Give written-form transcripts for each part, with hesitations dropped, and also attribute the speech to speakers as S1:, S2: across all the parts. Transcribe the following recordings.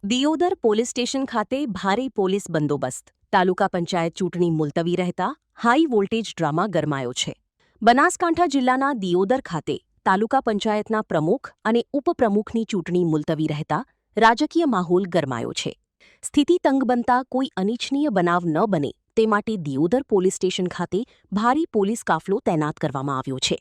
S1: Deodar police station ખાતે ભારે police બંદોબસ્ત. તાલુકા પંચાયત ચૂંટણી મુલતવી રહેતા હાઈ વોલ્ટેજ ડ્રામા ગરમાયો છે. બનાસકાંઠા જિલ્લાના દિયોદર ખાતે તાલુકા પંચાયતના પ્રમુખ અને ઉપપ્રમુખની ચૂંટણી મુલતવી રહેતા રાજકીય માહોલ ગરમાયો છે. સ્થિતિ તંગ બનતા કોઈ અનિચ્છનીય બનાવ ન બને તે માટે દિયોદર પોલીસ સ્ટેશન ખાતે ભારે પોલીસ કાફલો તૈનાત કરવામાં આવ્યો છે.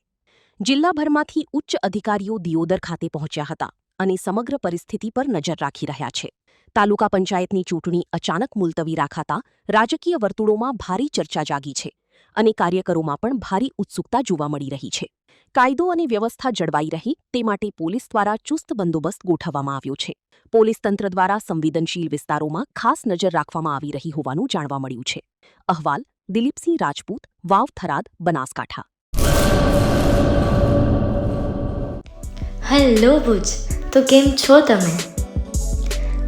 S1: જિલ્લાભરમાંથી ઉચ્ચ અધિકારીઓ દિયોદર ખાતે પહોંચ્યા હતા અને સમગ્ર પરિસ્થિતિ પર નજર રાખી રહ્યા છે. તાલુકા પંચાયતની ચૂંટણી અચાનક મુલતવી રાખાતા રાજકીય વર્તુળોમાં ભારે ચર્ચા જાગી છે અને કાર્યકરોમાં પણ ભારે ઉત્સુકતા જોવા મળી રહી છે. કાયદો અને વ્યવસ્થા જળવાઈ રહે તે માટે પોલીસ દ્વારા ચુસ્ત બંદોબસ્ત ગોઠવવામાં આવ્યો છે. પોલીસ તંત્ર દ્વારા સંવેદનશીલ વિસ્તારોમાં ખાસ નજર રાખવામાં આવી રહી હોવાનું જાણવા મળ્યું છે. અહેવાલ દિલીપસિંહ રાજપૂત, વાવ, થરાદ, બનાસકાંઠા.
S2: હેલો ભુજ, તો કેમ છો તમે?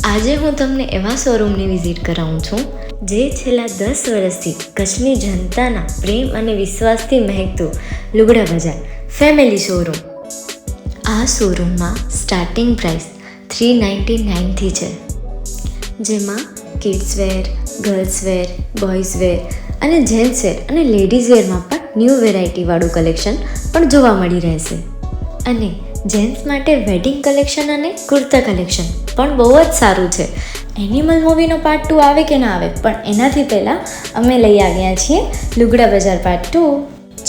S2: આજે હું તમને એવા શોરૂમની વિઝિટ કરાવું છું જે છેલ્લા 10 વર્ષથી કચ્છની જનતાના પ્રેમ અને વિશ્વાસથી મહેકતું લુગડા બજાર ફેમિલી શોરૂમ. આ શોરૂમમાં સ્ટાર્ટિંગ પ્રાઇસ 399થી છે, જેમાં કિડ્સવેર, ગર્લ્સવેર, બોયઝવેર અને જેન્ટ્સવેર અને લેડીઝવેરમાં પણ ન્યૂ વેરાયટીવાળું કલેક્શન પણ જોવા મળી રહેશે. અને જેન્ટ્સ માટે વેડિંગ કલેક્શન અને કુર્તા કલેક્શન પણ બહુ જ સારું છે. એનિમલ મૂવીનો પાર્ટ 2 આવે કે ના આવે, પણ એનાથી પહેલાં અમે લઈ આવ્યા છીએ લુગડા બજાર પાર્ટ 2,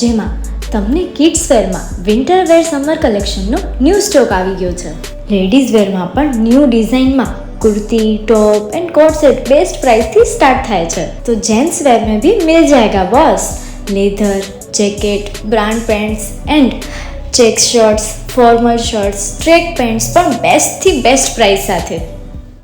S2: જેમાં તમને કિડ્સવેરમાં વિન્ટર વેર સમર કલેક્શનનો ન્યૂ સ્ટોક આવી ગયો છે. લેડીઝ વેરમાં પણ ન્યૂ ડિઝાઇનમાં kurti, top and coat set best price थी स्टार्ट थाय छे. तो जेंट्स वेर में भी मिल जाएगा boss. Leather, jacket, brand pants and check shirts, formal shirts, track pants પણ બેસ્ટ થી બેસ્ટ પ્રાઇસ સાથે.